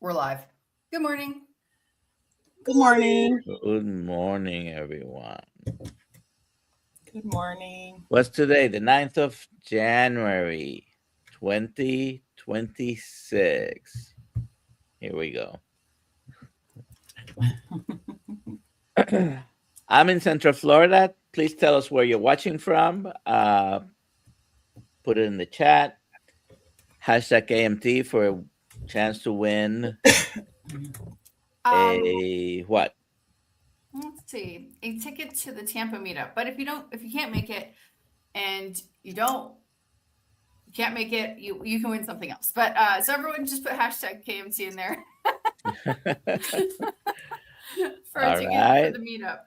We're live. Good morning. Good morning. Good morning, everyone. Good morning. What's today? The 9th of January, 2026. Here we go. I'm in Central Florida. Please tell us where you're watching from. Put it in the chat. Hashtag AMT for a chance to win a what? Let's see, a ticket to the Tampa meetup. But if you can't make it, and you can't make it, you can win something else. But so everyone just put hashtag KMT in there for a ticket for the meetup.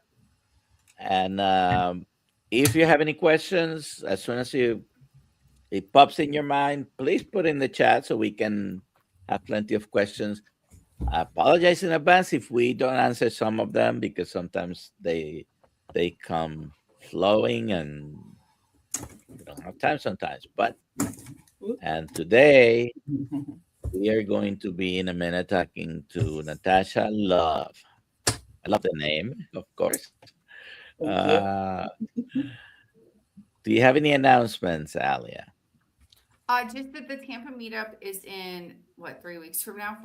And if you have any questions, as soon as it pops in your mind, please put in the chat so we can have plenty of questions. I apologize in advance if we don't answer some of them, because sometimes they come flowing and we don't have time sometimes. And today we are going to be in a minute talking to Natasha Love. I love the name, of course. Do you have any announcements, Alia? Just that the Tampa meetup is in 4 weeks from now.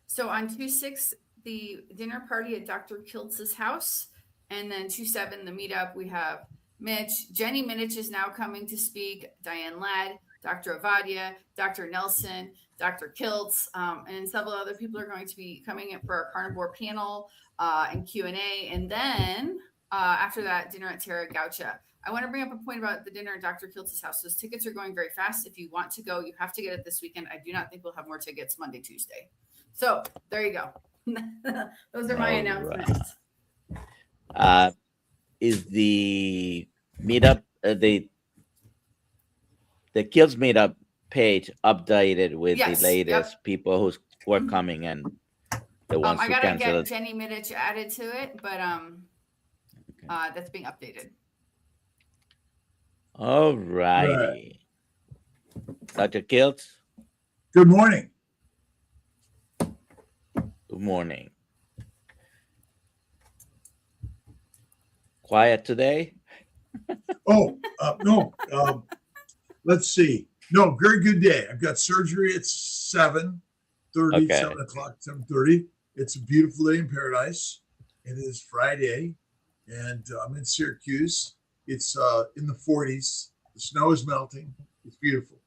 So on 2/6, the dinner party at Dr. Kiltz's house, and then 2/7, the meetup. We have Mitch, Jenny Minich is now coming to speak, Diane Ladd, Dr. Avadia, Dr. Nelson, Dr. Kiltz, and several other people are going to be coming in for our carnivore panel and Q&A. And then after that, dinner at Terra Gaucha. I want to bring up a point about the dinner at Dr. Kiltz's house. Those tickets are going very fast. If you want to go, you have to get it this weekend. I do not think we'll have more tickets Monday, Tuesday. So there you go. Those are my announcements. Is the meetup, the Kiltz meetup page updated with the latest people who are coming and the ones I who gotta canceled? get Jenny Minich added to it, but that's being updated. All righty. Dr. Kiltz? Good morning. Good morning. Quiet today? No. Let's see. No, very good day. I've got surgery at 7:30, 7 o'clock, 7:30. It's a beautiful day in paradise. It is Friday, and I'm in Syracuse. It's in the 40s. The snow is melting. It's beautiful.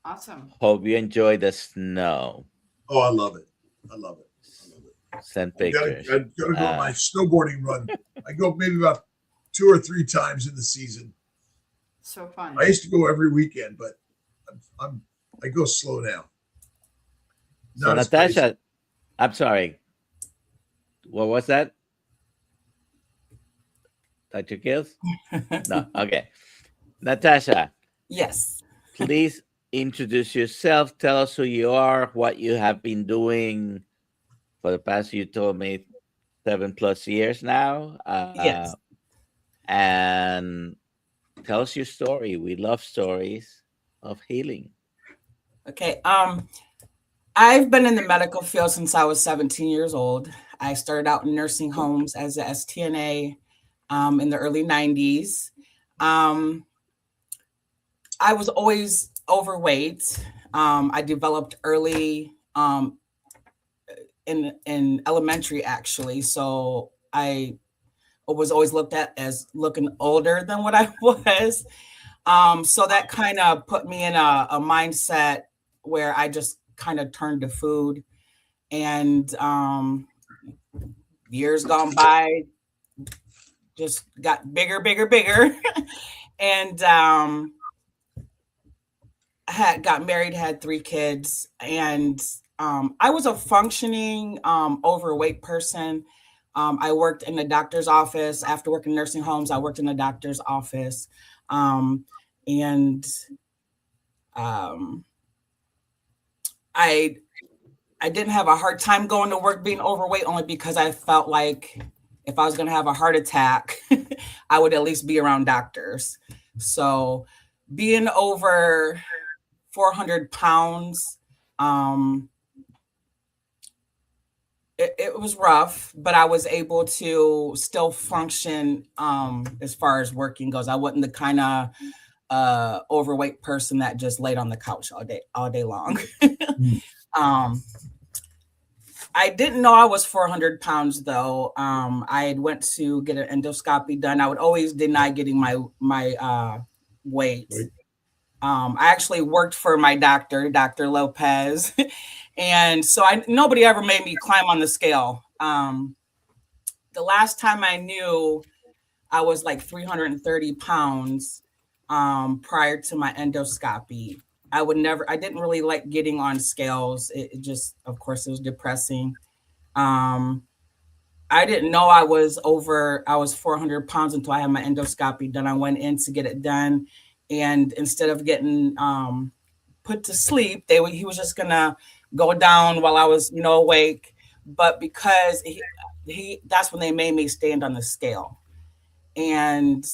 Awesome. Hope you enjoy the snow. Oh, I love it. Send pictures. I gotta go on my snowboarding run. I go maybe about 2 or 3 times in the season. So fun. I used to go every weekend, but I go slow now. So Natasha, I'm sorry. What was that? Dr. Kiltz? No, okay. Natasha. Yes. Please introduce yourself. Tell us who you are, what you have been doing for the past, you told me, 7+ years now. Yes. And tell us your story. We love stories of healing. Okay. I've been in the medical field since I was 17 years old. I started out in nursing homes as a STNA in the early 90s. I was always overweight. I developed early in elementary, actually. So I was always looked at as looking older than what I was. So that kind of put me in a mindset where I just kind of turned to food. And years gone by, just got bigger. And got married, had 3 kids. And I was a functioning overweight person. I worked in the doctor's office. After working in nursing homes, I worked in the doctor's office. I didn't have a hard time going to work being overweight, only because I felt like if I was going to have a heart attack, I would at least be around doctors. So being over 400 pounds. It was rough, but I was able to still function as far as working goes. I wasn't the kind of overweight person that just laid on the couch all day long. I didn't know I was 400 pounds though. I went to get an endoscopy done. I would always deny getting my weight. I actually worked for my doctor, Dr. Lopez. And so nobody ever made me climb on the scale. The last time I knew, I was like 330 pounds prior to my endoscopy. I didn't really like getting on scales. It just, of course, it was depressing. I didn't know I was 400 pounds until I had my endoscopy done. I went in to get it done. And instead of getting put to sleep, he was just gonna go down while I was, awake. But because that's when they made me stand on the scale. And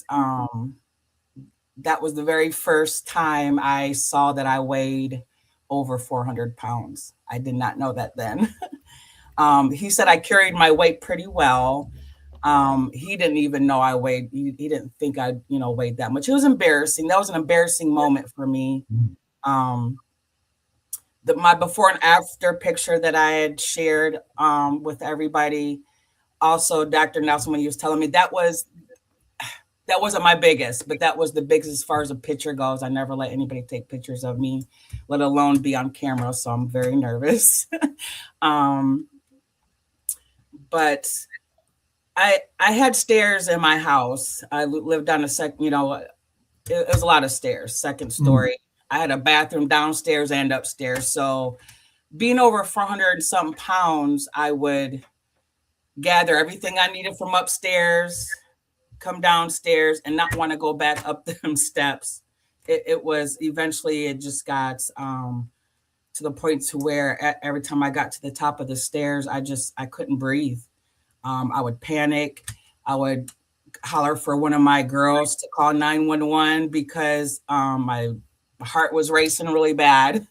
that was the very first time I saw that I weighed over 400 pounds. I did not know that then. He said I carried my weight pretty well. He didn't even know I weighed. He didn't think I, weighed that much. It was embarrassing. That was an embarrassing moment for me. My before and after picture that I had shared with everybody. Also, Dr. Nelson, when he was telling me that wasn't my biggest, but that was the biggest as far as a picture goes. I never let anybody take pictures of me, let alone be on camera. So I'm very nervous. But I had stairs in my house. I lived on it was a lot of stairs, second story. I had a bathroom downstairs and upstairs. So being over 400 and something pounds, I would gather everything I needed from upstairs, come downstairs, and not want to go back up them steps. Eventually it just got to the point to where every time I got to the top of the stairs, I couldn't breathe. I would panic. I would holler for one of my girls to call 911 because my heart was racing really bad.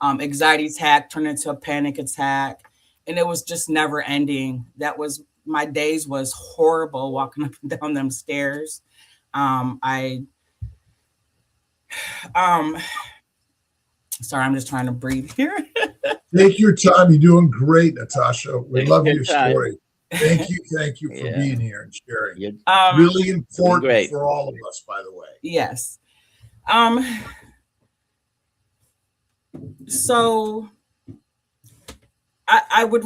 Anxiety attack turned into a panic attack. And it was just never ending. My days was horrible walking up and down them stairs. Sorry, I'm just trying to breathe here. Take your time. You're doing great, Natasha. We love your story. Thank you for being here and sharing. Really important for all of us, by the way. Yes. So I would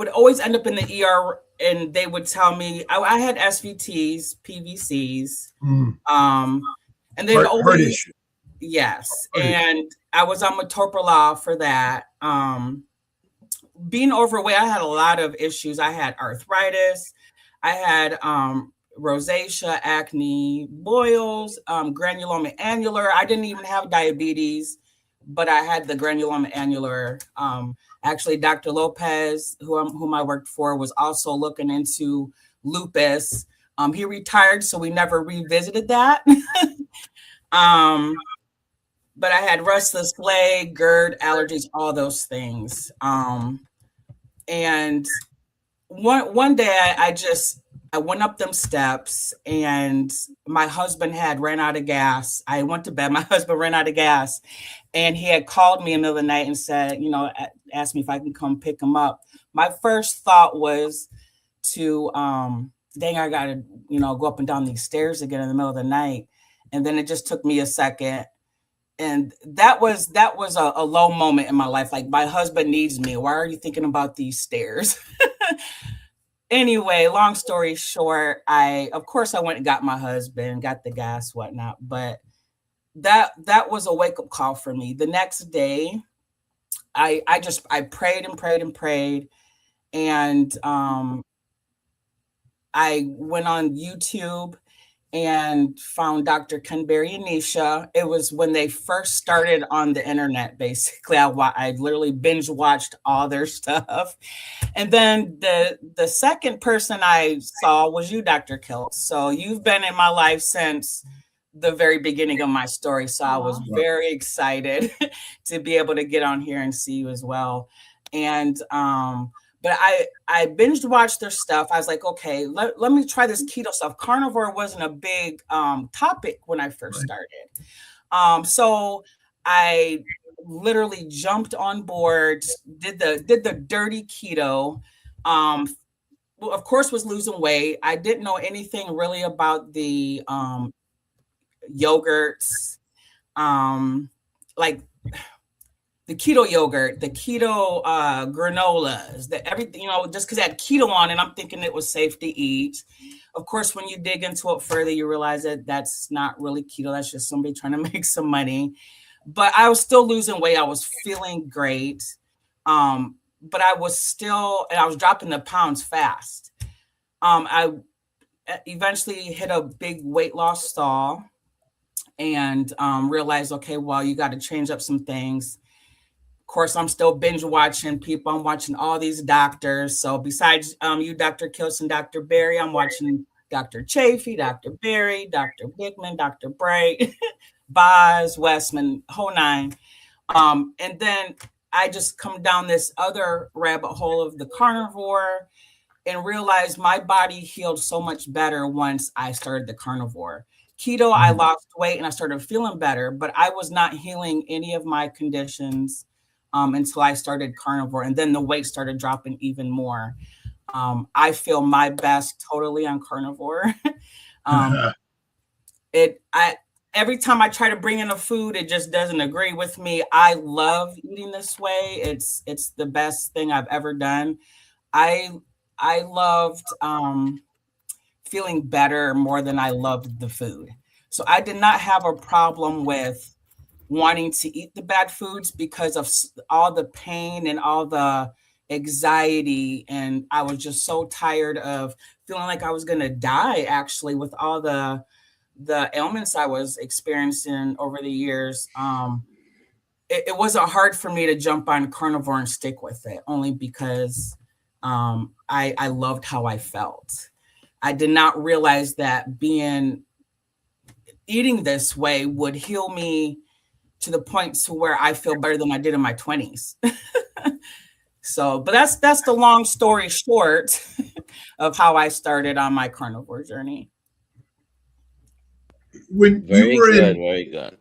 always end up in the ER, and they would tell me I had SVTs, PVCs, and they always, yes, and I was on metoprolol for that. Being overweight, I had a lot of issues. I had arthritis, I had rosacea, acne, boils, granuloma annular. I didn't even have diabetes, but I had the granuloma annular. Actually, Dr. Lopez, whom I worked for, was also looking into lupus. He retired, so we never revisited that. But I had restless leg, GERD, allergies, all those things. And one day I went up them steps, and my husband had ran out of gas. I went to bed. My husband ran out of gas, and he had called me in the middle of the night and said, asked me if I can come pick him up. My first thought was to, dang, I got to, go up and down these stairs again in the middle of the night. And then it just took me a second. And that was a low moment in my life. Like, my husband needs me. Why are you thinking about these stairs? Anyway, long story short, of course I went and got my husband, got the gas, whatnot. But that was a wake-up call for me. The next day, I prayed and prayed and prayed. And I went on YouTube and found Dr. Kenberry and Nisha. It was when they first started on the internet, basically. I literally binge watched all their stuff. And then the second person I saw was you, Dr. Kiltz. So you've been in my life since the very beginning of my story. So I was very excited to be able to get on here and see you as well. And but I binged watched their stuff. I was like, okay, let me try this keto stuff. Carnivore wasn't a big topic when I first started. So I literally jumped on board, did the dirty keto. Well, of course, was losing weight. I didn't know anything really about the yogurts, like the keto yogurt, the keto granolas, the everything, you know, just because it had keto on it, I'm thinking it was safe to eat. Of course, when you dig into it further, you realize that that's not really keto. That's just somebody trying to make some money. But I was still losing weight. I was feeling great. But I was still, and I was dropping the pounds fast. I eventually hit a big weight loss stall and realized, okay, well, you got to change up some things. Of course, I'm still binge watching people. I'm watching all these doctors. So besides you, Dr. Kiltz and Dr. Berry, I'm watching Dr. Chafee, Dr. Berry, Dr. Bickman, Dr. Bright, Boz, Westman, whole nine. And then I just come down this other rabbit hole of the carnivore and realized my body healed so much better once I started the carnivore. Keto, I lost weight and I started feeling better, but I was not healing any of my conditions until I started carnivore. And then the weight started dropping even more. I feel my best totally on carnivore. Every time I try to bring in a food, it just doesn't agree with me. I love eating this way. It's the best thing I've ever done. I loved feeling better more than I loved the food. So I did not have a problem with wanting to eat the bad foods because of all the pain and all the anxiety. And I was just so tired of feeling like I was going to die, actually, with all the ailments I was experiencing over the years. It wasn't hard for me to jump on carnivore and stick with it, only because I loved how I felt. I did not realize that eating this way would heal me to the point to where I feel better than I did in my 20s. So, but that's the long story short of how I started on my carnivore journey. When you were very good.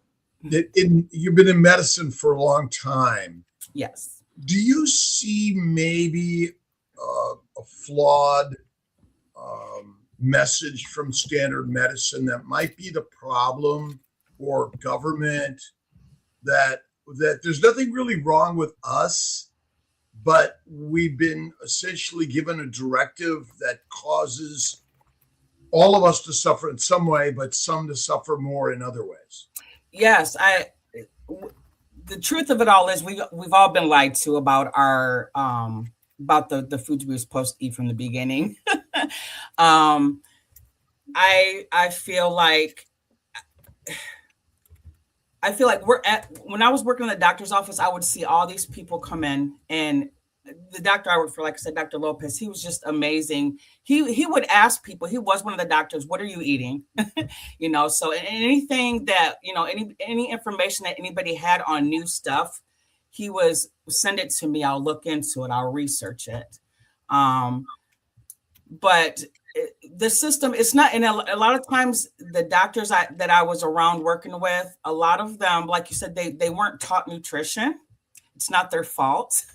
You've been in medicine for a long time. Yes. Do you see maybe a flawed message from standard medicine that might be the problem, or government, that there's nothing really wrong with us, but we've been essentially given a directive that causes all of us to suffer in some way, but some to suffer more in other ways? Yes, the truth of it all is we've all been lied to about our about the foods we were supposed to eat from the beginning. I feel like when I was working in the doctor's office, I would see all these people come in, and the doctor I worked for, like I said, Dr. Lopez, he was just amazing. He would ask people, he was one of the doctors, what are you eating? You know, so anything that, you know, any information that anybody had on new stuff, he was send it to me. I'll look into it. I'll research it. But the system, it's not, and a lot of times the doctors that I was around working with, a lot of them, like you said, they weren't taught nutrition. It's not their fault.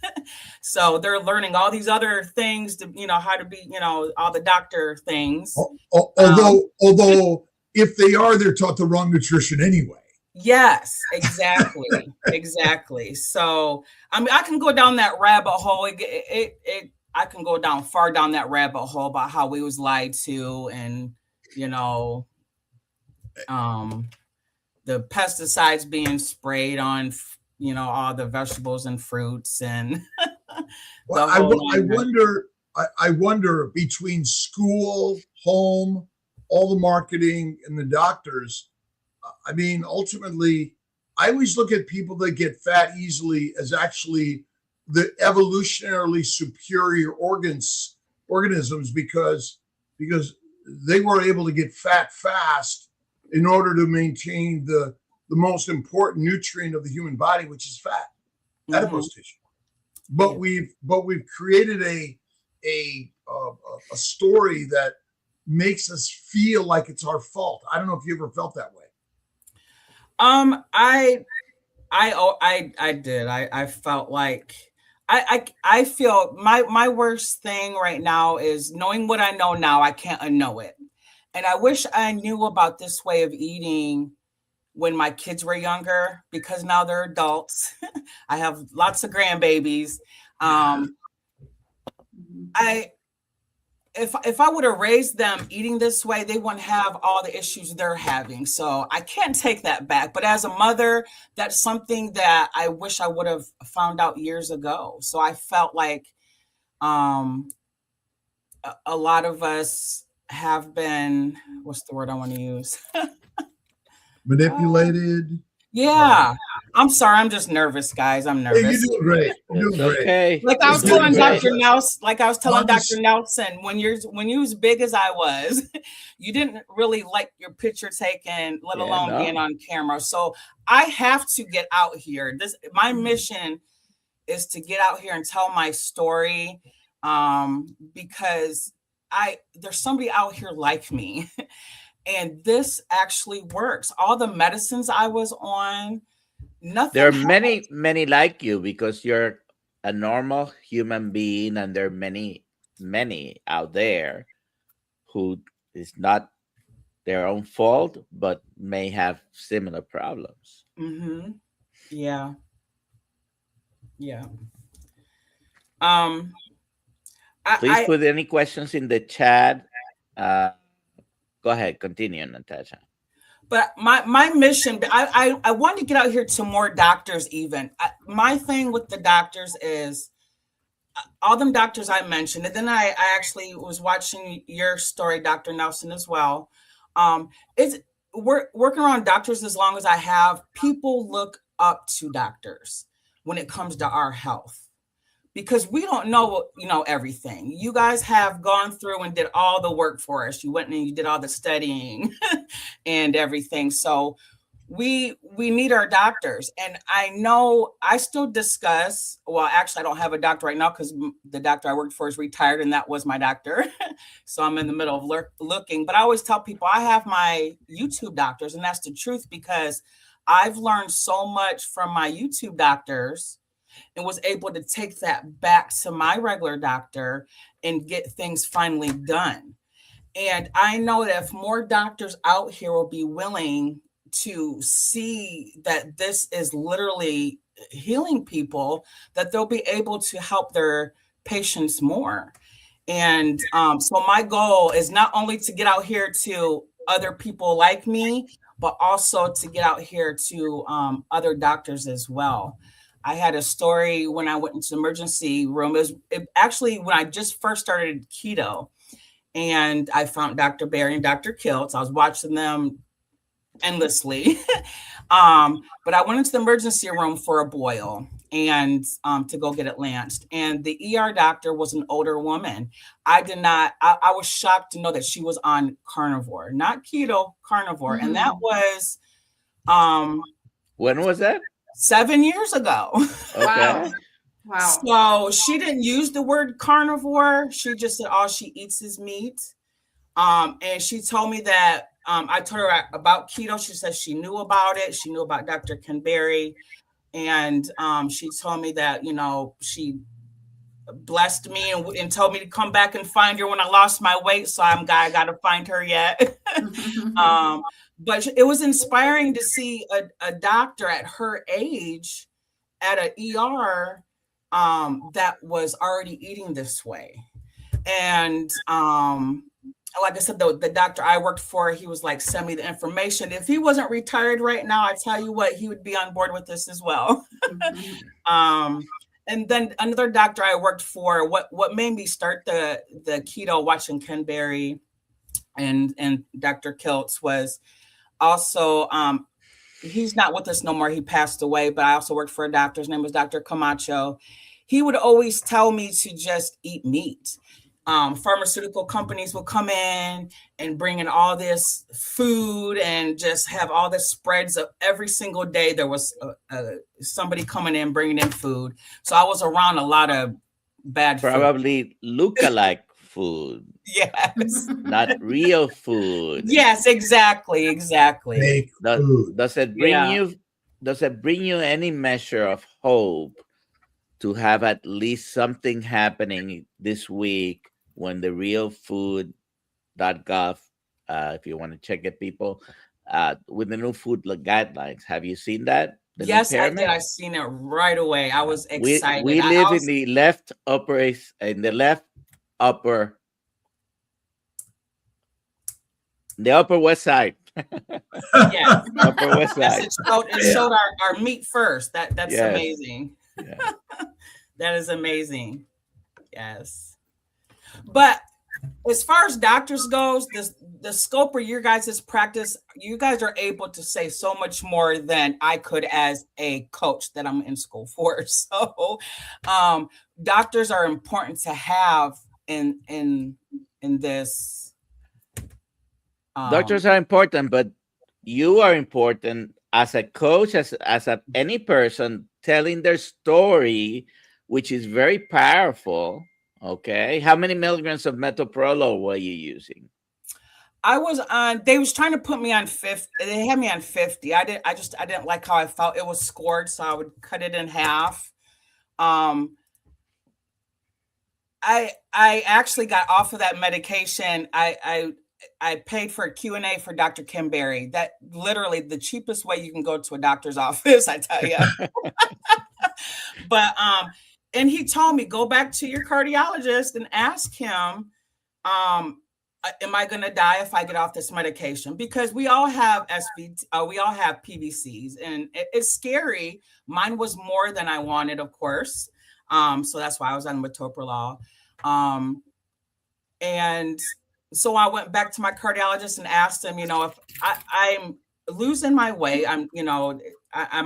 So they're learning all these other things to, you know, how to be, you know, all the doctor things. Although if they are, they're taught the wrong nutrition anyway. Yes, exactly. Exactly. So, I mean, I can go down that rabbit hole. I can go far down that rabbit hole about how we was lied to, and, you know, the pesticides being sprayed on, you know, all the vegetables and fruits, and well, I wonder between school, home, all the marketing, and the doctors. I mean, ultimately, I always look at people that get fat easily as actually the evolutionarily superior organisms, because they were able to get fat fast, in order to maintain the most important nutrient of the human body, which is fat, adipose tissue. But we've created a story that makes us feel like it's our fault. I don't know if you ever felt that way. I did. I felt like I feel my worst thing right now is knowing what I know now. I can't unknow it. And I wish I knew about this way of eating when my kids were younger, because now they're adults. I have lots of grandbabies. If I would have raised them eating this way, they wouldn't have all the issues they're having. So I can't take that back. But as a mother, that's something that I wish I would have found out years ago. So I felt like a lot of us have been, what's the word I want to use? Manipulated. Yeah. I'm sorry. I'm just nervous, guys. I'm nervous. Hey, you're doing great. You're doing great. Okay. Like I was You're telling doing great. Dr. Nelson, Dr. Nelson, when you as big as I was, you didn't really like your picture taken, let alone being on camera. So I have to get out here. My mission is to get out here and tell my story, because there's somebody out here like me. And this actually works. All the medicines I was on, nothing. There are many like you, because you're a normal human being, and there are many out there who is not their own fault, but may have similar problems. Mm-hmm. Yeah. Please put any questions in the chat. Go ahead, continue, Natasha. But my mission, I want to get out here to more doctors even. My thing with the doctors is all them doctors I mentioned. And then I actually was watching your story, Dr. Nelson, as well. Working around doctors as long as I have, people look up to doctors when it comes to our health. Because we don't know, everything. You guys have gone through and did all the work for us. You went and you did all the studying and everything. So we need our doctors. And I know I still discuss, well, actually, I don't have a doctor right now because the doctor I worked for is retired and that was my doctor. So I'm in the middle of looking. But I always tell people I have my YouTube doctors, and that's the truth, because I've learned so much from my YouTube doctors and was able to take that back to my regular doctor and get things finally done. And I know that if more doctors out here will be willing to see that this is literally healing people, that they'll be able to help their patients more. And so my goal is not only to get out here to other people like me, but also to get out here to other doctors as well. I had a story when I went into the emergency room. Actually when I just first started keto, and I found Dr. Barry and Dr. Kiltz. I was watching them endlessly. But I went into the emergency room for a boil and to go get it lanced. And the ER doctor was an older woman. I was shocked to know that she was on carnivore, not keto, carnivore. Mm-hmm. And that was when was that? 7 years ago. Okay. Wow. So she didn't use the word carnivore. She just said all she eats is meat. And she told me that I told her about keto. She said she knew about it. She knew about Dr. Kenberry. And she told me that, she blessed me and told me to come back and find her when I lost my weight. So I got to find her yet. But it was inspiring to see a doctor at her age at an ER that was already eating this way. And like I said, the doctor I worked for, he was like, send me the information. If he wasn't retired right now, I tell you what, he would be on board with this as well. And then another doctor I worked for, what made me start the keto, watching Ken Berry and Dr. Kiltz, was also, he's not with us no more. He passed away, but I also worked for a doctor. His name was Dr. Camacho. He would always tell me to just eat meat. pharmaceutical companies will come in and bring in all this food and just have all the spreads of every single day. There was somebody coming in, bringing in food. So I was around a lot of bad Probably look-alike food. Yes. Not real food. Yes, exactly. Fake food. Does it bring you any measure of hope to have at least something happening this week when the realfood.gov, if you want to check it, people, with the new food guidelines? Have you seen that? Yes, I did. I seen it right away. I was excited. We live in the left upper west side. Yeah, Upper west side. It showed our meat first. That's Yes. amazing. Yeah. That is amazing. Yes. But as far as doctors goes, the scope of your guys' practice, you guys are able to say so much more than I could as a coach that I'm in school for. So doctors are important to have in this. Doctors are important, but you are important as a coach, as any person telling their story, which is very powerful. Okay. How many milligrams of metoprolol were you using? I was on, they was trying to put me on 50. They had me on 50. I didn't like how I felt. It was scored, so I would cut it in half. I actually got off of that medication. I paid for a Q&A for Dr. Kimberry. That literally the cheapest way you can go to a doctor's office, I tell you. But and he told me, go back to your cardiologist and ask him, am I going to die if I get off this medication? Because we all have we all have PVCs, and it's scary. Mine was more than I wanted, of course. So that's why I was on metoprolol. And so I went back to my cardiologist and asked him, if I'm losing my weight, I'm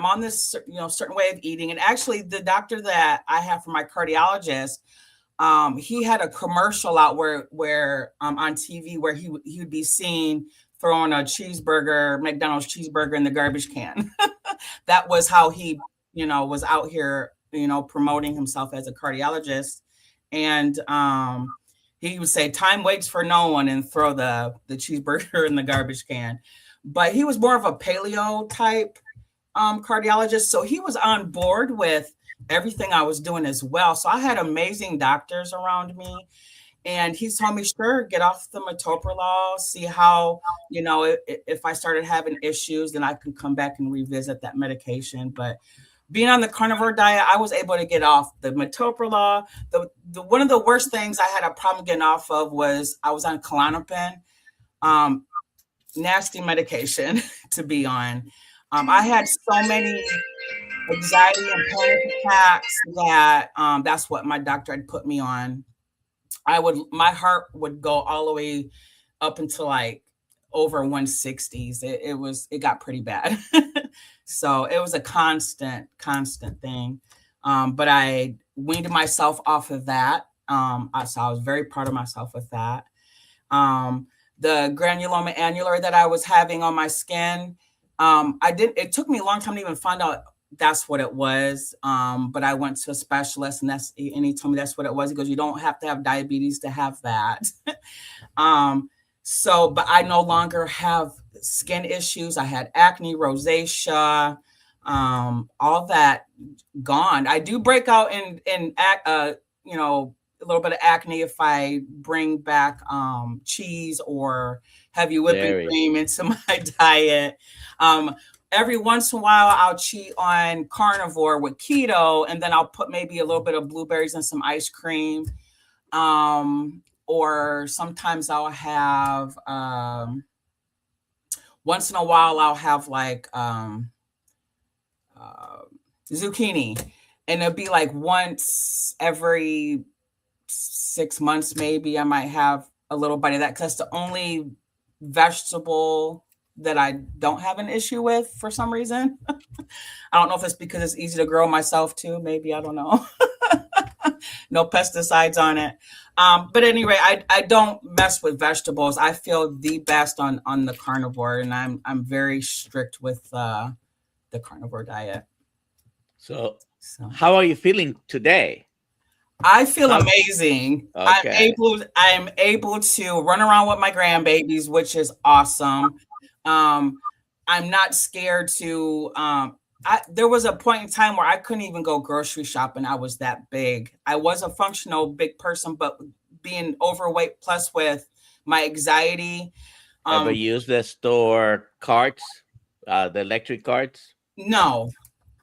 on this, certain way of eating. And actually the doctor that I have for my cardiologist, he had a commercial out where on TV where he would be seen throwing a McDonald's cheeseburger in the garbage can. That was how he, was out here, promoting himself as a cardiologist. And he would say, time waits for no one, and throw the cheeseburger in the garbage can. But he was more of a paleo type cardiologist. So he was on board with everything I was doing as well. So I had amazing doctors around me. And he told me, sure, get off the metoprolol, see how, if I started having issues, then I can come back and revisit that medication. But being on the carnivore diet, I was able to get off the metoprolol. The one of the worst things I had a problem getting off of was I was on Klonopin, nasty medication to be on. I had so many anxiety and panic attacks that that's what my doctor had put me on. My heart would go all the way up until like over 160s. It got pretty bad. So it was a constant thing. But I weaned myself off of that. So I was very proud of myself with that. The granuloma annular that I was having on my skin, it took me a long time to even find out that's what it was. But I went to a specialist and he told me that's what it was. He goes, you don't have to have diabetes to have that. But I no longer have skin issues. I had acne, rosacea, all that gone. I do break out in a little bit of acne if I bring back cheese or heavy whipping cream into my diet. Every once in a while, I'll cheat on carnivore with keto, and then I'll put maybe a little bit of blueberries and some ice cream. Or sometimes I'll have, once in a while, I'll have like zucchini, and it'll be like once every 6 months, maybe I might have a little bite of that, because that's the only vegetable that I don't have an issue with for some reason. I don't know if it's because it's easy to grow myself too. Maybe, I don't know. no pesticides on it. But anyway, I don't mess with vegetables. I feel the best on the carnivore, and I'm very strict with the carnivore diet. So, So how are you feeling today? I feel amazing. Okay. I'm able to run around with my grandbabies, which is awesome. I'm not scared to there was a point in time where I couldn't even go grocery shopping. I was that big. I was a functional big person, but being overweight plus with my anxiety. Ever use the store carts, the electric carts? No,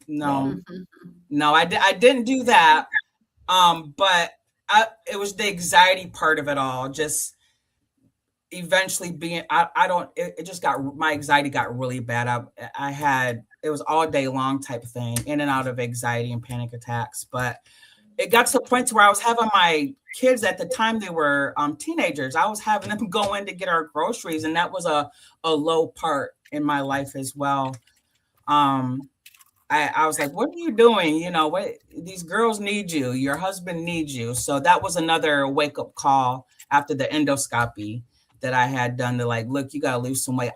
I didn't do that. But it was the anxiety part of it all. Just eventually being, it just got, my anxiety got really bad. It was all day long type of thing, in and out of anxiety and panic attacks. But it got to the point to where I was having my kids at the time, they were teenagers. I was having them go in to get our groceries, and that was a low part in my life as well. I was like, what are you doing? You know, what, these girls need you. Your husband needs you. So that was another wake up call after the endoscopy that I had done to like, look, you got to lose some weight.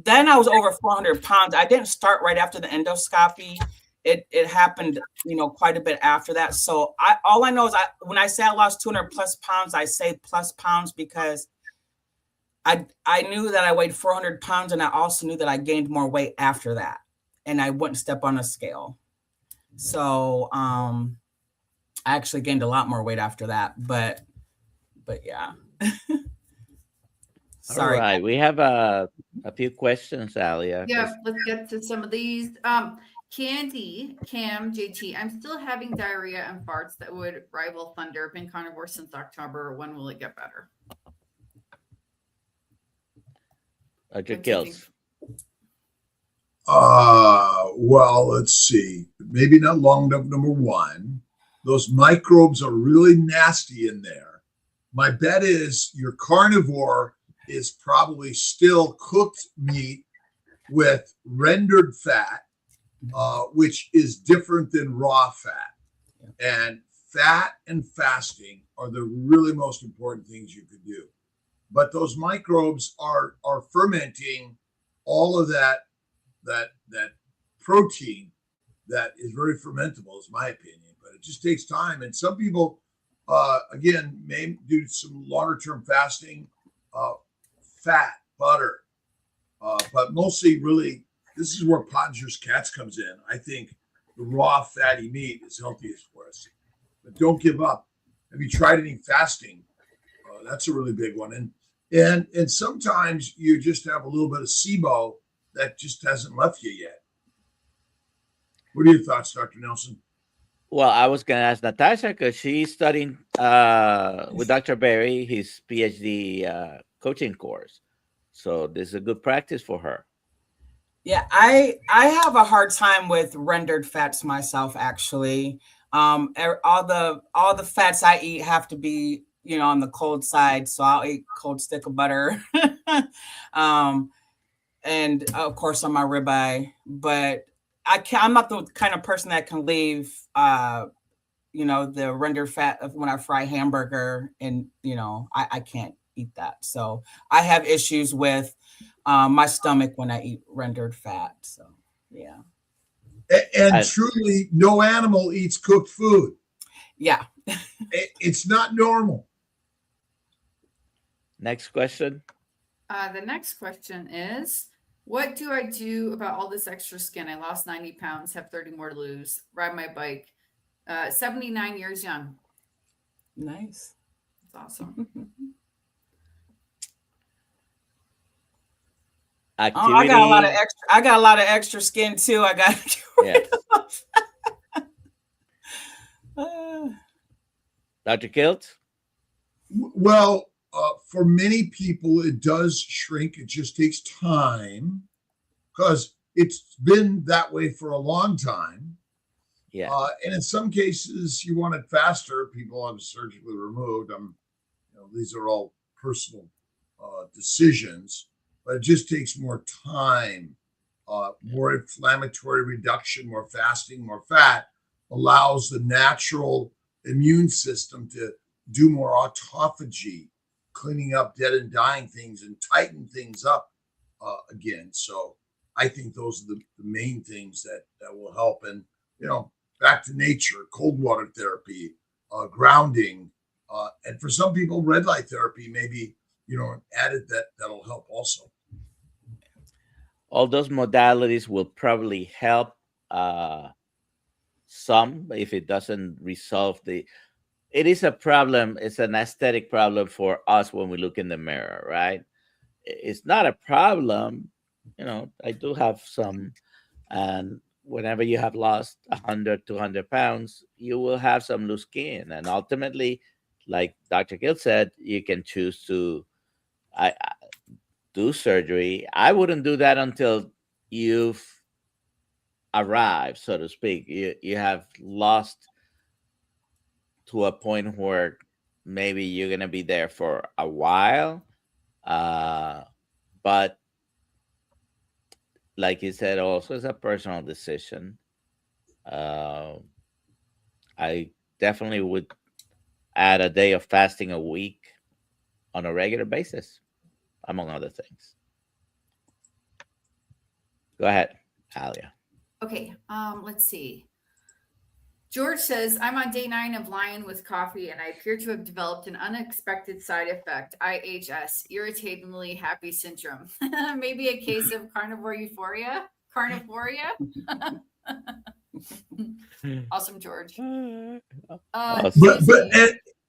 Then I was over 400 pounds. I didn't start right after the endoscopy. It happened, you know, quite a bit after that. So all I know is when I say I lost 200 plus pounds, I say plus pounds because I knew that I weighed 400 pounds, and I also knew that I gained more weight after that. And I wouldn't step on a scale. So I actually gained a lot more weight after that. But yeah. Sorry. All right. We have a few questions, Alia. Yeah, let's get to some of these. Candy, Cam, JT, I'm still having diarrhea and farts that would rival thunder. Been carnivore since October. When will it get better? Dr. Kiltz. Well, let's see. Maybe not long enough, number one. Those microbes are really nasty in there. My bet is your carnivore is probably still cooked meat with rendered fat, which is different than raw fat. And fat and fasting are the really most important things you could do. But those microbes are fermenting all of that protein that is very fermentable, is my opinion, but it just takes time. And some people, again, may do some longer term fasting, fat, butter, but mostly really, this is where Pottinger's Cats comes in. I think the raw fatty meat is healthiest for us, but don't give up. Have you tried any fasting? That's a really big one. And sometimes you just have a little bit of SIBO that just hasn't left you yet. What are your thoughts, Dr. Nelson? Well, I was going to ask Natasha because she's studying with Dr. Berry, his PhD coaching course. So this is a good practice for her. Yeah, I have a hard time with rendered fats myself, actually. All the fats I eat have to be, you know, on the cold side. So I'll eat cold stick of butter. And of course on my ribeye, but I'm not the kind of person that can leave, you know, the rendered fat of when I fry hamburger, and, you know, I can't eat that. So I have issues with my stomach when I eat rendered fat. So, yeah. And truly, no animal eats cooked food. Yeah. It's not normal. Next question. The next question is, what do I do about all this extra skin? I lost 90 pounds, have 30 more to lose, ride my bike, 79 years young. Nice. That's awesome. Activity. I got a lot of extra skin too. I got to Yes. Dr. Kiltz? Well, for many people, it does shrink. It just takes time because it's been that way for a long time. Yeah. And in some cases, you want it faster. People have surgically removed. These are all personal decisions, but it just takes more time. More inflammatory reduction, more fasting, more fat allows the natural immune system to do more autophagy, cleaning up dead and dying things and tighten things up again. So I think those are the main things that will help. And, back to nature, cold water therapy, grounding, and for some people, red light therapy, maybe, added that'll help also. All those modalities will probably help some if it doesn't resolve it is a problem. It's an aesthetic problem for us when we look in the mirror, right? It's not a problem. I do have some, and whenever you have lost 100, 200 pounds, you will have some loose skin. And ultimately, like Dr. Kiltz said, you can choose to do surgery. I wouldn't do that until you've arrived, so to speak. You have lost to a point where maybe you're going to be there for a while. But like you said, also it's a personal decision. I definitely would add a day of fasting a week on a regular basis, among other things. Go ahead, Alia. Okay, let's see. George says, I'm on day 9 of Lion with coffee, and I appear to have developed an unexpected side effect, IHS, irritatingly happy syndrome. Maybe a case of carnivore euphoria? Carnivora? Awesome, George. But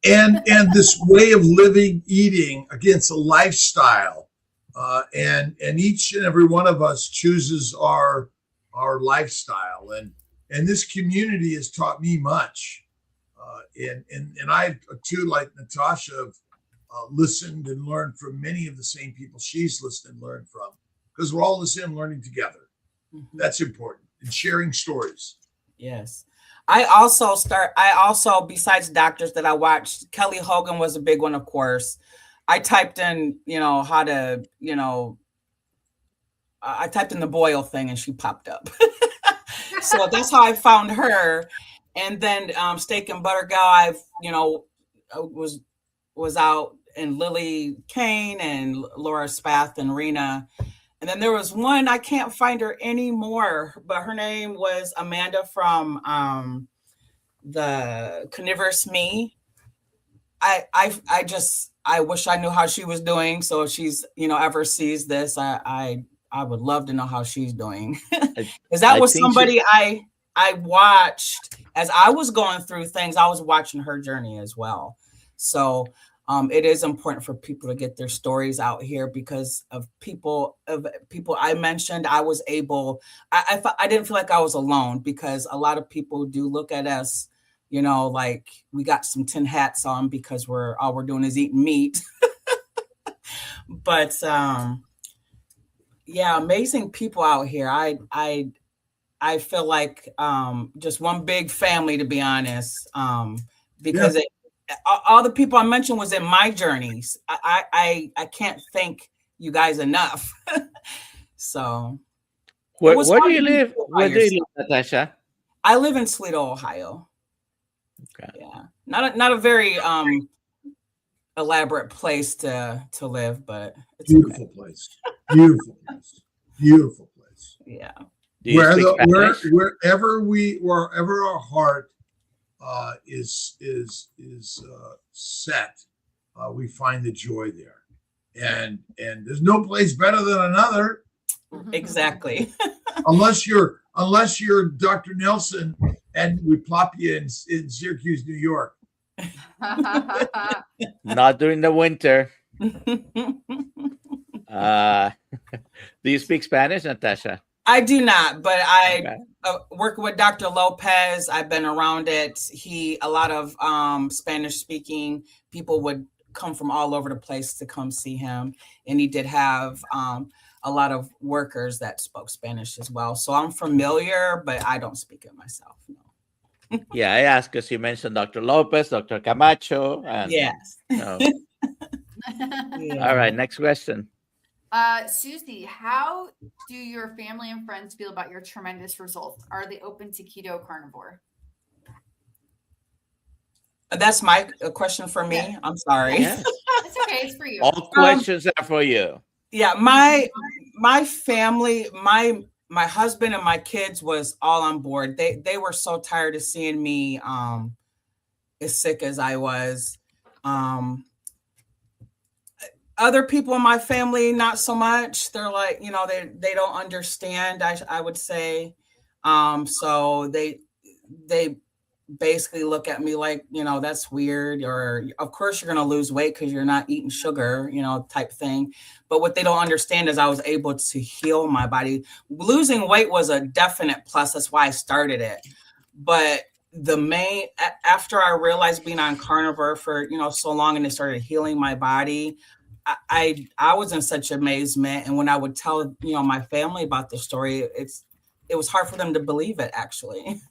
and this way of living, eating against a lifestyle, and each and every one of us chooses our lifestyle, and this community has taught me much, and I too, like Natasha, have listened and learned from many of the same people she's listened and learned from, because we're all listening and learning together. Mm-hmm. That's important, and sharing stories. Yes. I also, besides doctors that I watched, Kelly Hogan was a big one, of course. I typed in, how to, I typed in the boil thing and she popped up. So that's how I found her. And then Steak and Butter Gal, I've, was out, and Lily Kane and Laura Spath and Rena. And then there was one, I can't find her anymore, but her name was Amanda from the Carnivorous Me. I wish I knew how she was doing. So if she's, ever sees this, I would love to know how she's doing. Because that was somebody I watched as I was going through things. I was watching her journey as well. So it is important for people to get their stories out here, because of people I mentioned. I was able, I didn't feel like I was alone, because a lot of people do look at us, like we got some tin hats on because all we're doing is eating meat. But yeah, amazing people out here. I feel like just one big family, to be honest, because all the people I mentioned was in my journeys. I can't thank you guys enough. So, where do you live? Where do you live, Natasha? I live in Toledo, Ohio. Okay. Yeah, not a very elaborate place to live, but it's beautiful okay. Place. Beautiful place. Beautiful place. Yeah. Wherever our heart is set, we find the joy there, and there's no place better than another. Exactly. unless you're Dr. Nelson and we plop you in Syracuse, New York. Not during the winter. Do you speak Spanish, Natasha? I do not, but I work with Dr. Lopez. I've been around it. A lot of Spanish speaking people would come from all over the place to come see him. And he did have a lot of workers that spoke Spanish as well. So I'm familiar, but I don't speak it myself. No. Yeah, I asked because you mentioned Dr. Lopez, Dr. Camacho. And, yes. Yeah. All right, next question. Susie, how do your family and friends feel about your tremendous results? Are they open to keto carnivore? That's a question for me. Yeah. I'm sorry. Yes. It's okay. It's for you. All questions are for you. Yeah, my family, my husband and my kids was all on board. They were so tired of seeing me as sick as I was. Other people in my family, not so much. They're like, they don't understand, I would say. So they basically look at me like, that's weird, or of course you're going to lose weight because you're not eating sugar, type thing. But what they don't understand is I was able to heal my body. Losing weight was a definite plus. That's why I started it. But after I realized being on carnivore for, so long, and it started healing my body, I was in such amazement. And when I would tell, my family about the story, it was hard for them to believe it, actually.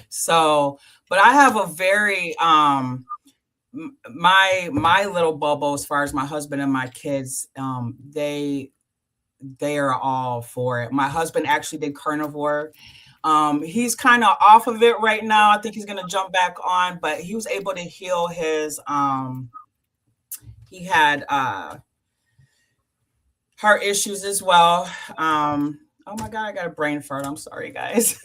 So, but I have a very, my little bubble, as far as my husband and my kids, they are all for it. My husband actually did carnivore. He's kind of off of it right now. I think he's going to jump back on, but he was able to heal his, he had heart issues as well. Oh my God, I got a brain fart. I'm sorry, guys.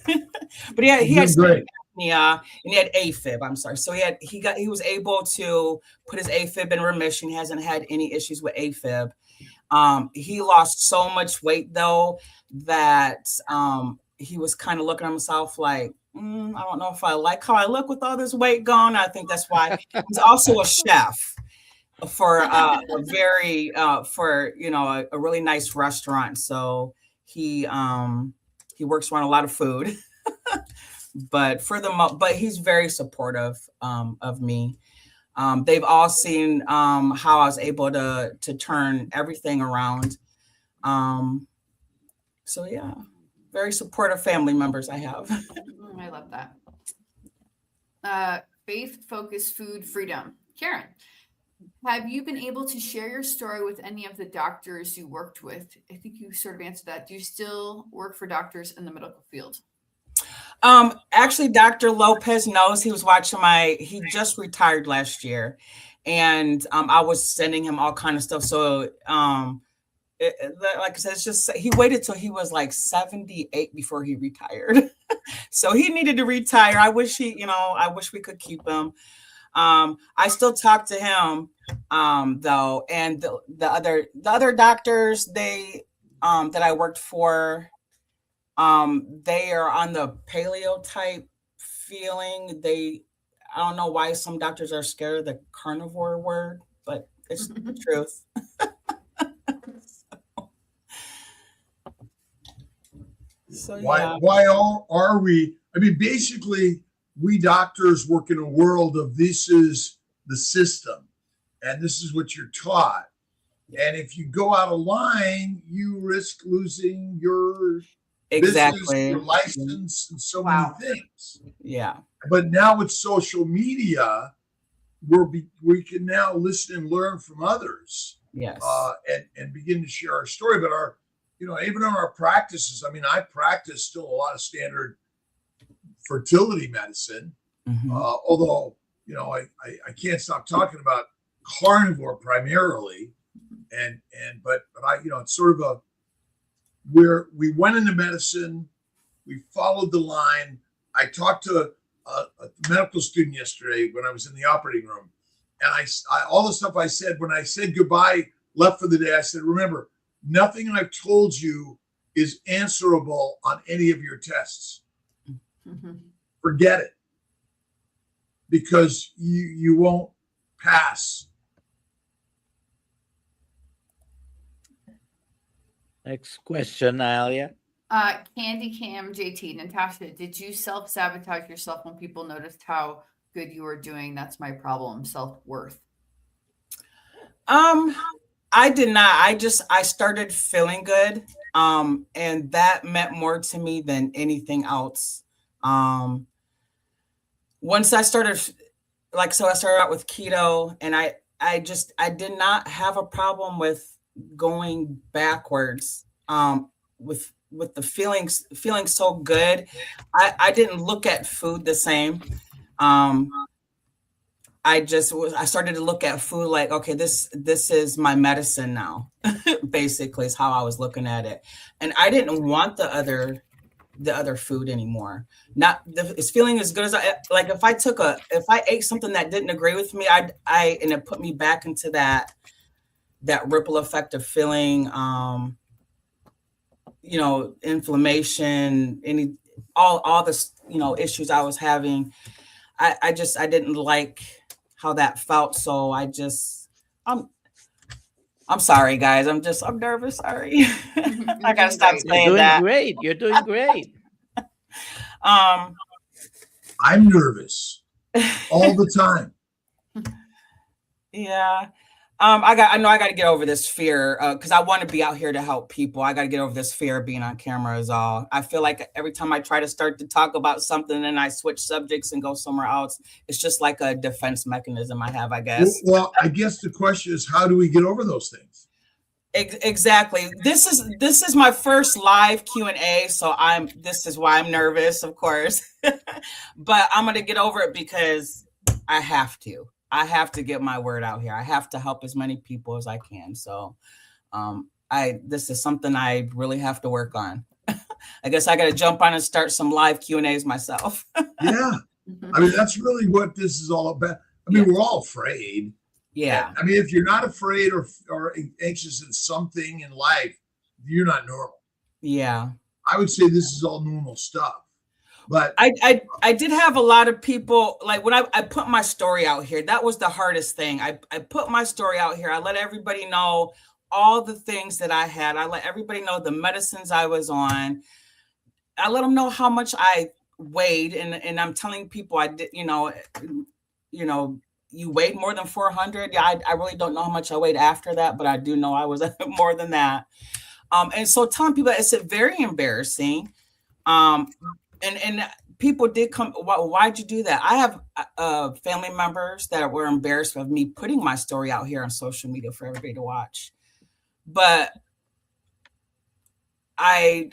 But he had great. and he had AFib. I'm sorry. So he was able to put his AFib in remission. He hasn't had any issues with AFib. He lost so much weight though that he was kind of looking at himself like, I don't know if I like how I look with all this weight gone. I think that's why he's also a chef for a really nice restaurant. So he works around a lot of food, but he's very supportive of me. They've all seen how I was able to turn everything around. So yeah, very supportive family members I have. I love that. Faith-focused food freedom. Karen, have you been able to share your story with any of the doctors you worked with? I think you sort of answered that. Do you still work for doctors in the medical field? Actually, Dr. Lopez knows. He was watching he just retired last year, and I was sending him all kind of stuff. So, like I said, it's just, he waited till he was like 78 before he retired. So he needed to retire. I wish we could keep him. I still talk to him, though. And the other doctors, that I worked for, they are on the paleo type feeling. I don't know why some doctors are scared of the carnivore word, but it's the truth. So, yeah. Why are we? I mean, basically, we doctors work in a world of this is the system, and this is what you're taught. And if you go out of line, you risk losing your business, your license, and so many things. Yeah. But now with social media, we can now listen and learn from others. Yes. And begin to share our story. But even in our practices, I mean, I practice still a lot of standard fertility medicine. Mm-hmm. Although, I can't stop talking about carnivore primarily. But it's sort of where we went into medicine, we followed the line. I talked to a medical student yesterday when I was in the operating room, and I all the stuff I said when I said goodbye, left for the day, I said, remember, nothing I've told you is answerable on any of your tests. Mm-hmm. Forget it, because you won't pass. Next question, Alia. Candy Cam JT, Natasha, did you self-sabotage yourself when people noticed how good you were doing? That's my problem, self-worth. I did not. I started feeling good. And that meant more to me than anything else. Once I started, I started out with keto, and I did not have a problem with going backwards, with the feeling so good. I didn't look at food the same. I started to look at food like, okay, this is my medicine now. Basically is how I was looking at it. And I didn't want the other food anymore. It's feeling as good as like if I ate something that didn't agree with me, and it put me back into that ripple effect of feeling, inflammation, all this, issues I was having. I didn't like how that felt. So I'm sorry, guys. I'm nervous. Sorry. I gotta stop saying that. Great. You're doing great. I'm nervous all the time. Yeah. I know I got to get over this fear because I want to be out here to help people. I got to get over this fear of being on camera is all. I feel like every time I try to start to talk about something and I switch subjects and go somewhere else, it's just like a defense mechanism I have, I guess. Well, I guess the question is, how do we get over those things? Exactly. This is my first live Q&A, so this is why I'm nervous, of course. But I'm going to get over it because I have to. I have to get my word out here. I have to help as many people as I can. So this is something I really have to work on. I guess I got to jump on and start some live Q&As myself. Yeah. I mean, that's really what this is all about. I mean, we're all afraid. Yeah. I mean, if you're not afraid or anxious in something in life, you're not normal. Yeah. I would say this is all normal stuff. But I did have a lot of people, like when I put my story out here, that was the hardest thing. I put my story out here. I let everybody know all the things that I had. I let everybody know the medicines I was on. I let them know how much I weighed. And I'm telling people I did, you weighed more than 400. Yeah, I really don't know how much I weighed after that, but I do know I was more than that. And so telling people it's very embarrassing. And people did come, why'd you do that? I have family members that were embarrassed of me putting my story out here on social media for everybody to watch. But I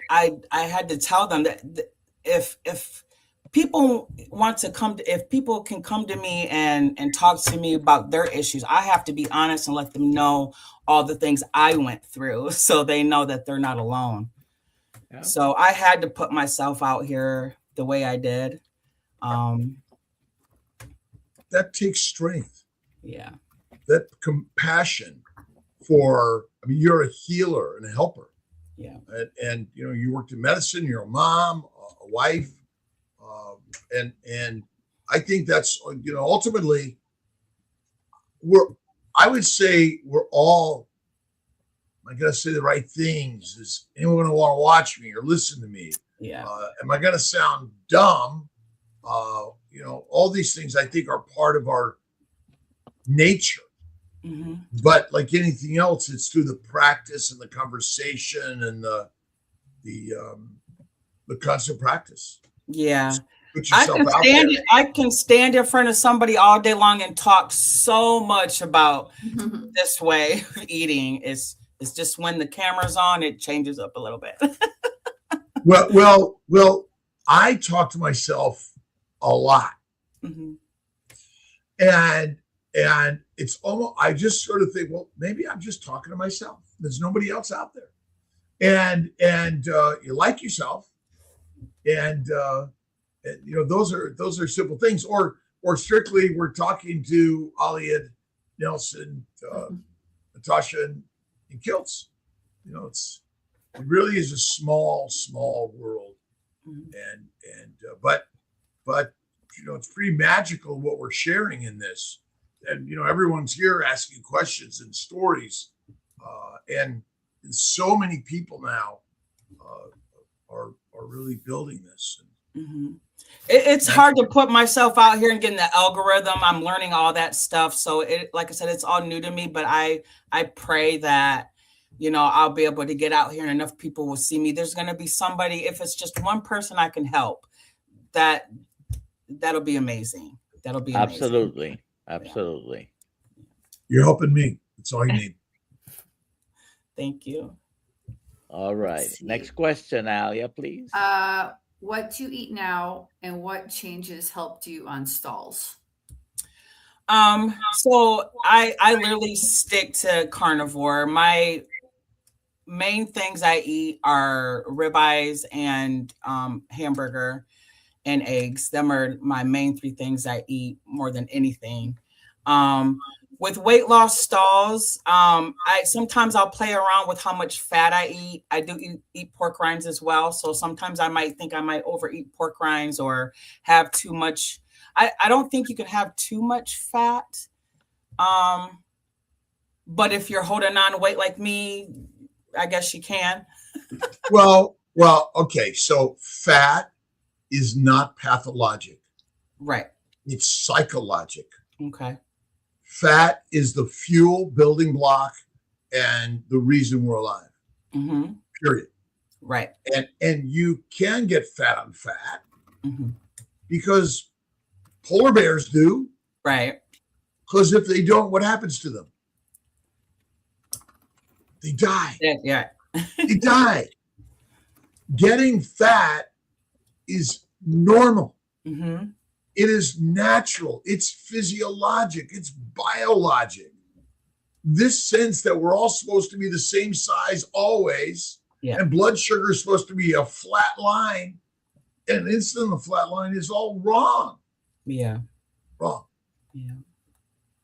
had to tell them that if people want to if people can come to me and talk to me about their issues, I have to be honest and let them know all the things I went through so they know that they're not alone. Yeah. So I had to put myself out here the way I did. That takes strength. Yeah. That compassion for, I mean, you're a healer and a helper. Yeah. And you worked in medicine, you're a mom, a wife. And I think that's, ultimately I would say we're all, am I going to say the right things? Is anyone going to want to watch me or listen to me? Yeah. Am I going to sound dumb? All these things I think are part of our nature. Mm-hmm. But like anything else, it's through the practice and the conversation and the constant practice. Yeah. I can stand in front of somebody all day long and talk so much about this way of eating. It's just when the camera's on, it changes up a little bit. Well, I talk to myself a lot. Mm-hmm. And it's almost, I just sort of think, well, maybe I'm just talking to myself. There's nobody else out there. And you like yourself. And those are simple things. Or strictly, we're talking to Ollie, Nelson, Natasha, and Kiltz. It really is a small world, but it's pretty magical what we're sharing in this, and everyone's here asking questions and stories, and so many people now are really building this. Mm-hmm. It's hard to put myself out here and get in the algorithm. I'm learning all that stuff, so like I said, it's all new to me. But I pray that I'll be able to get out here and enough people will see me. There's going to be somebody, if it's just one person I can help, that'll be amazing. That'll be amazing. Absolutely. You're helping me. That's all you need. Thank you. All right. Next question, Alia, please. What to eat now and what changes helped you on stalls? So I literally stick to carnivore. My main things I eat are ribeyes and hamburger and eggs. Them are my main three things I eat more than anything. With weight loss stalls, I sometimes I'll play around with how much fat I eat. I do eat pork rinds as well. So sometimes I might think I might overeat pork rinds or have too much. I don't think you can have too much fat. But if you're holding on to weight like me, I guess you can. Well, okay. So fat is not pathologic. Right. It's psychologic. Okay. Fat is the fuel building block and the reason we're alive. Mm-hmm. Period. Right. And you can get fat on fat Mm-hmm. because polar bears do. Right. Because if they don't, what happens to them? They die. Yeah. They die. Getting fat is normal. Mm-hmm. It is natural. It's physiologic. It's biologic. This sense that we're all supposed to be the same size always, and blood sugar is supposed to be a flat line, and insulin on the flat line is all wrong. Yeah. Wrong. Yeah.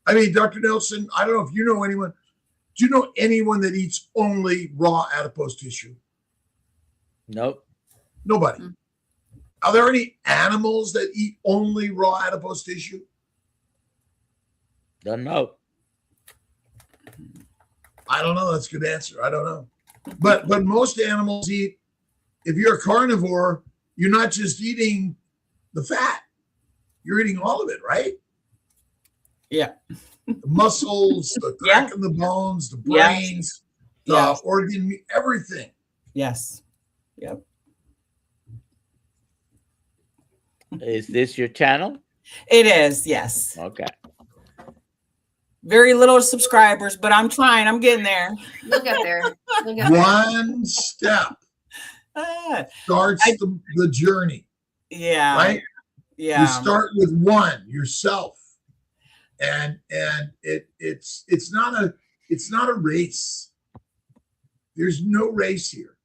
I mean, Dr. Nelson, I don't know if you know anyone. Do you know anyone that eats only raw adipose tissue? Nope. Nobody. Mm-hmm. Are there any animals that eat only raw adipose tissue? Don't know. I don't know. That's a good answer. I don't know. But most animals eat, if you're a carnivore, you're not just eating the fat. You're eating all of it, right? Yeah. The muscles, the crack in the bones, the brains, the organ, everything. Yes. Yep. Is this your channel? It is, yes. Okay. Very little subscribers, but I'm trying. I'm getting there. You'll get there. One step starts the journey. Yeah. Right? Yeah. You start with one, yourself. And it's not a race. There's no race here.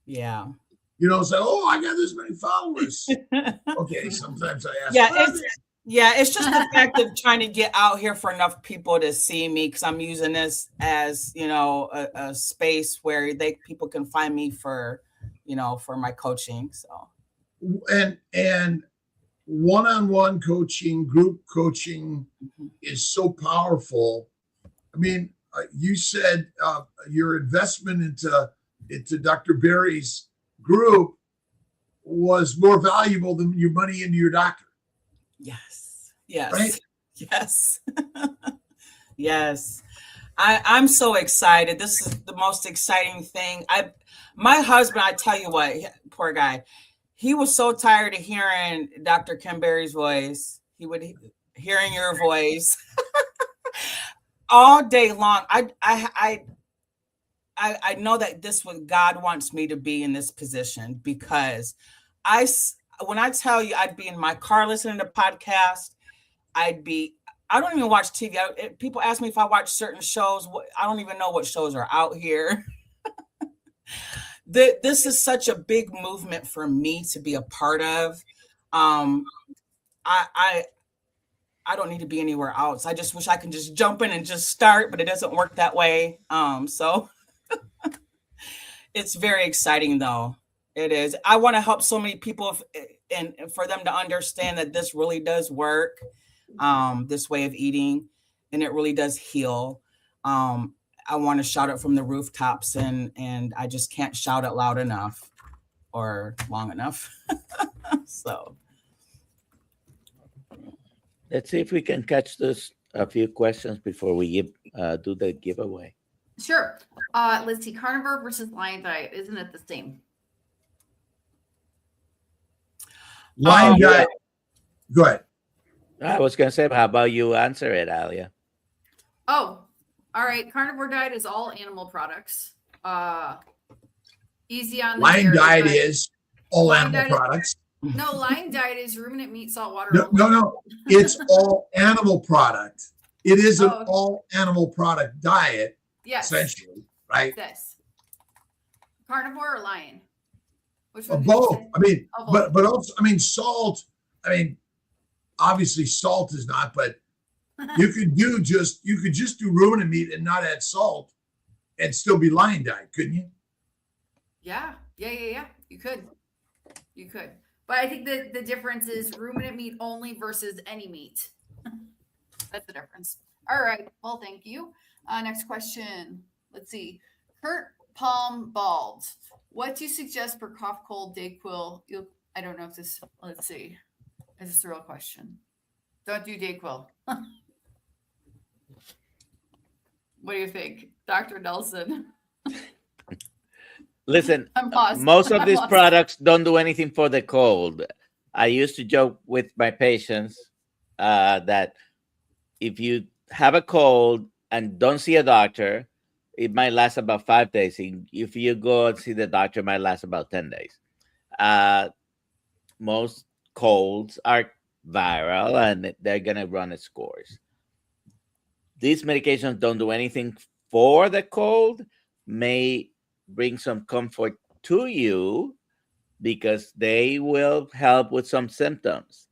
Yeah. You know, say, oh, I got this many followers. Okay, sometimes I ask. It's just the fact of trying to get out here for enough people to see me, because I'm using this as, you know, a space where people can find me for, you know, for my coaching. So and one-on-one coaching, group coaching is so powerful. I mean, you said your investment into Dr. Berry's group was more valuable than your money into your doctor. Yes. Yes. Right? Yes. Yes. I'm so excited. This is the most exciting thing. My husband, I tell you what, poor guy, he was so tired of hearing Dr. Kim Berry's voice. He would hearing your voice all day long. I know that this what God wants me to be in this position, because when I tell you I'd be in my car listening to podcasts, I don't even watch TV. People ask me if I watch certain shows. I don't even know what shows are out here. This is such a big movement for me to be a part of. I don't need to be anywhere else. I just wish I could just jump in and just start, but it doesn't work that way. So it's very exciting, though. It is. I want to help so many people and for them to understand that this really does work, this way of eating, and it really does heal. I want to shout it from the rooftops, and I just can't shout it loud enough or long enough. So let's see if we can catch a few questions before we do the giveaway. Sure. Let's see. Carnivore versus lion diet. Isn't it the same? Lion diet. Go ahead. I was going to say, how about you answer it, Alia? Oh, all right. Carnivore diet is all animal products. Easy on the lion dairy, diet but is all lion animal diet products. No, lion diet is ruminant meat, salt water. No, only. no. It's all animal product. It is an Oh, okay. all animal product diet, Yes. essentially, right? This. Carnivore or lion? Which one did you Both. say? I mean, Oh, both. but also, I mean, salt. I mean, obviously, salt is not, but you could just do ruminant meat and not add salt, and still be lion diet, couldn't you? Yeah. You could. But I think that the difference is ruminant meat only versus any meat. That's the difference. All right. Well, thank you. Next question. Let's see. Kurt Palm Bald. What do you suggest for cough, cold, Dayquil? I don't know if this, let's see. Is this a real question? Don't do Dayquil. What do you think, Dr. Nelson? Listen, I'm lost. most of I'm these lost. products don't do anything for the cold. I used to joke with my patients that if you have a cold and don't see a doctor, it might last about 5 days. If you go and see the doctor, it might last about 10 days. Most colds are viral and they're going to run its course. These medications don't do anything for the cold, may bring some comfort to you because they will help with some symptoms.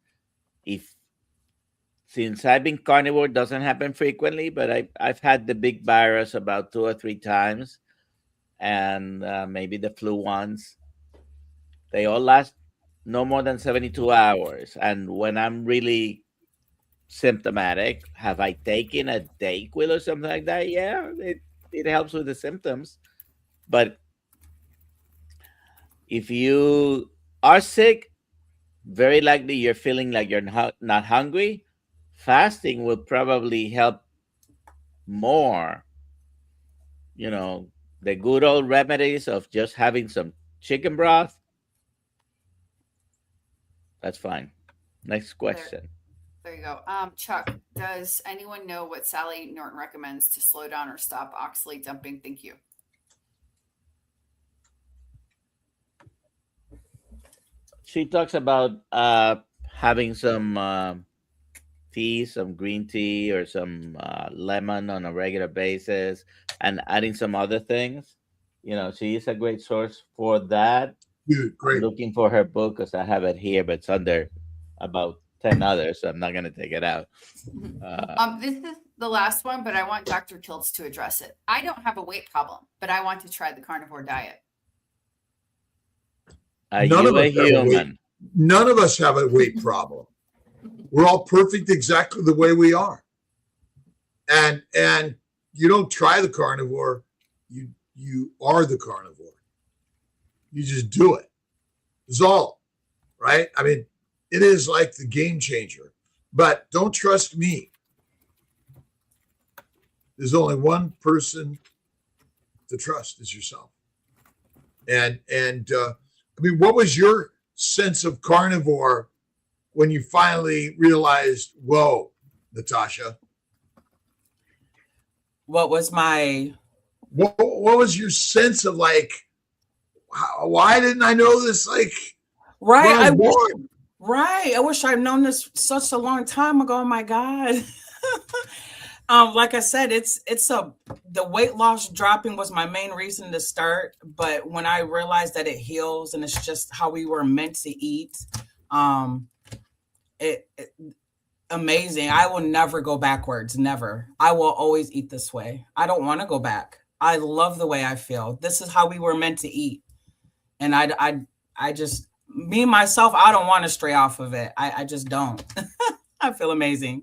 Since I've been carnivore, doesn't happen frequently, but I've had the big virus about 2 or 3 times, and maybe the flu once. They all last no more than 72 hours. And when I'm really symptomatic, have I taken a Dayquil or something like that? Yeah, it helps with the symptoms. But if you are sick, very likely you're feeling like you're not hungry. Fasting will probably help more. You know, the good old remedies of just having some chicken broth. That's fine. Next question. There you go. Chuck, does anyone know what Sally Norton recommends to slow down or stop oxalate dumping? Thank you. She talks about having some tea, some green tea, or some lemon on a regular basis, and adding some other things. You know, she is a great source for that. Dude, great. I'm looking for her book because I have it here, but it's under about 10 others, so I'm not going to take it out. This is the last one, but I want Dr. Kiltz to address it. I don't have a weight problem, but I want to try the carnivore diet. Are you a human? None of us have a weight problem. We're all perfect exactly the way we are. And you don't try the carnivore, you are the carnivore. You just do it. It's all, right? I mean, it is like the game changer. But don't trust me. There's only one person to trust, is yourself. And I mean, what was your sense of carnivore when you finally realized, whoa, Natasha? What was my... What was your sense of like, why didn't I know this? Like, right. I wish I'd known this such a long time ago. Oh my God. Like I said, the weight loss dropping was my main reason to start. But when I realized that it heals and it's just how we were meant to eat, amazing. I will never go backwards. Never. I will always eat this way. I don't want to go back. I love the way I feel. This is how we were meant to eat. And I just, me, myself, I don't want to stray off of it. I just don't. I feel amazing.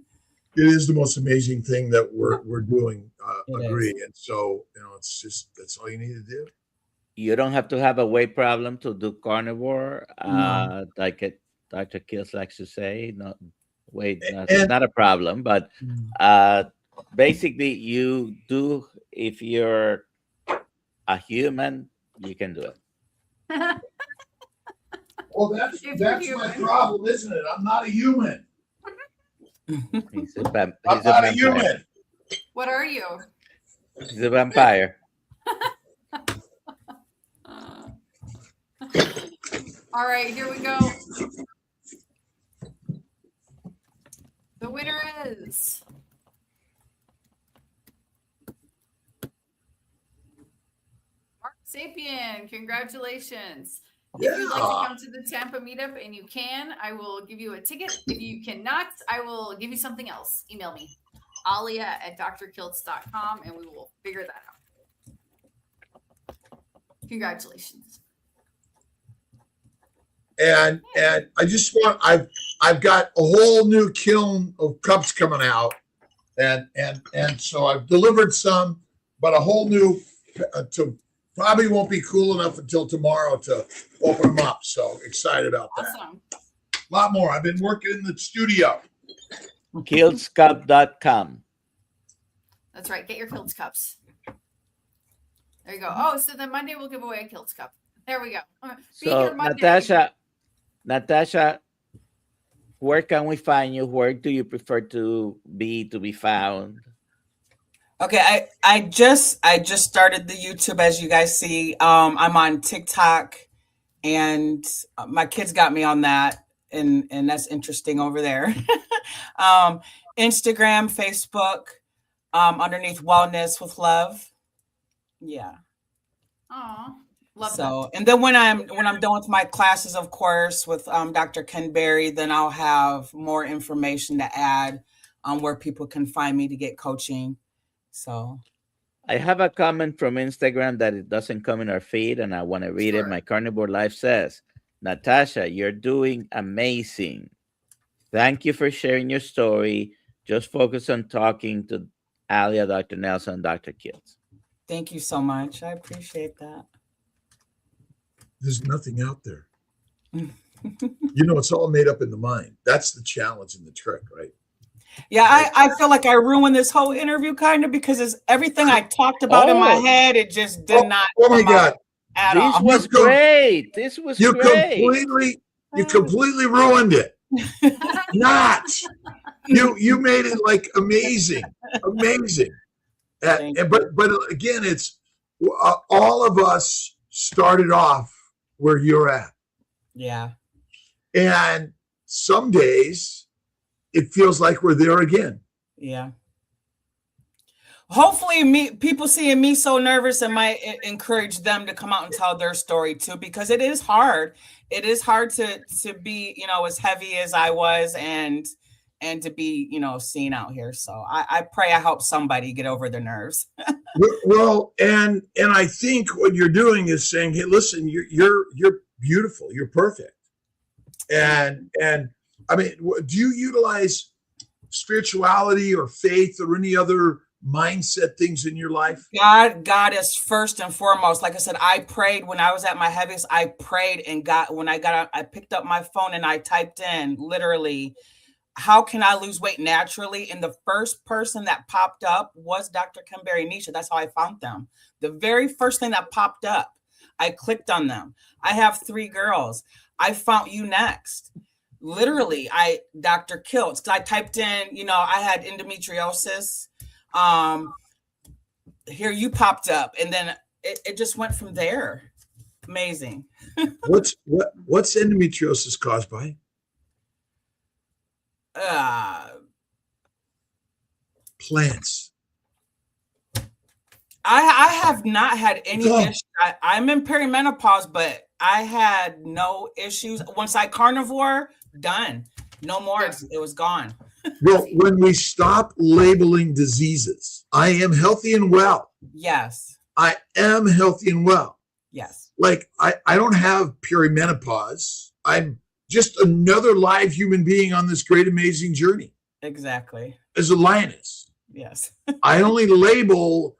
It is the most amazing thing that we're doing. Agree. And so, you know, it's just, that's all you need to do. You don't have to have a weight problem to do carnivore. No. Like Dr. Kiltz likes to say, no, weight, not a problem. But basically, you do, if you're a human, you can do it. Well, that's my problem, isn't it? I'm not a human. He's a I'm not a human. What are you? He's a vampire. All right, here we go. The winner is Mark Sapien. Congratulations. If you'd like to come to the Tampa meetup, and you can, I will give you a ticket. If you cannot, I will give you something else. Email me, alia@drkiltz.com, and we will figure that out. Congratulations. And I just want, I've got a whole new kiln of cups coming out, and so I've delivered some, but a whole new to probably won't be cool enough until tomorrow to open them up. So excited about that. Awesome. A lot more. I've been working in the studio. KiltzCup.com. That's right. Get your Kiltz Cups. There you go. Oh, so then Monday we'll give away a Kiltz Cup. There we go. Be So here Monday. Natasha, where can we find you? Where do you prefer to be found? Okay, I just started the YouTube, as you guys see. I'm on TikTok, and my kids got me on that, and that's interesting over there. Instagram, Facebook, underneath Wellness with Love. Yeah. Aw, love So, and then when I'm done with my classes, of course, with Dr. Ken Berry, then I'll have more information to add on where people can find me to get coaching. So I have a comment from Instagram that it doesn't come in our feed, and I want to read it. Sure. My Carnivore Life says, Natasha, you're doing amazing. Thank you for sharing your story. Just focus on talking to Alia, Dr. Nelson, and Dr. Kiltz. thank you so much. I appreciate that. There's nothing out there. It's all made up in the mind. That's the challenge and the trick, right? Yeah, I feel like I ruined this whole interview kind of because it's everything I talked about in my head. It just did not. Oh my God. At This all. was great. This was You great. completely ruined it. Not. You made it like amazing. But again, it's all of us started off where you're at. Yeah. And some days it feels like we're there again. Yeah. Hopefully people seeing me so nervous, it might encourage them to come out and tell their story too, because it is hard. It is hard to be, as heavy as I was and to be, seen out here. So I pray I help somebody get over their nerves. Well, and I think what you're doing is saying, hey, listen, you're beautiful. You're perfect. And I mean, do you utilize spirituality or faith or any other mindset things in your life? God is first and foremost. Like I said, I prayed when I was at my heaviest. I prayed, and when I got out, I picked up my phone and I typed in literally, how can I lose weight naturally? And the first person that popped up was Dr. Ken Berry Nisha. That's how I found them. The very first thing that popped up, I clicked on them. I have 3 girls. I found you next. Literally, Dr. Kiltz, I typed in, I had endometriosis. Here you popped up, and then it just went from there. Amazing. What's endometriosis caused by? Plants. I have not had any issues. I'm in perimenopause, but I had no issues. Once I carnivore, done. No more. It was gone. Well, when we stop labeling diseases, I am healthy and well. Yes. I am healthy and well. Yes. Like I don't have perimenopause. I'm just another live human being on this great, amazing journey. Exactly. As a lioness. Yes. I only label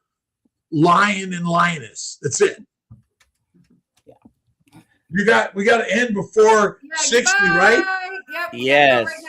lion and lioness. That's it. Yeah. We got to end before 60, right? Yep. Yes. Right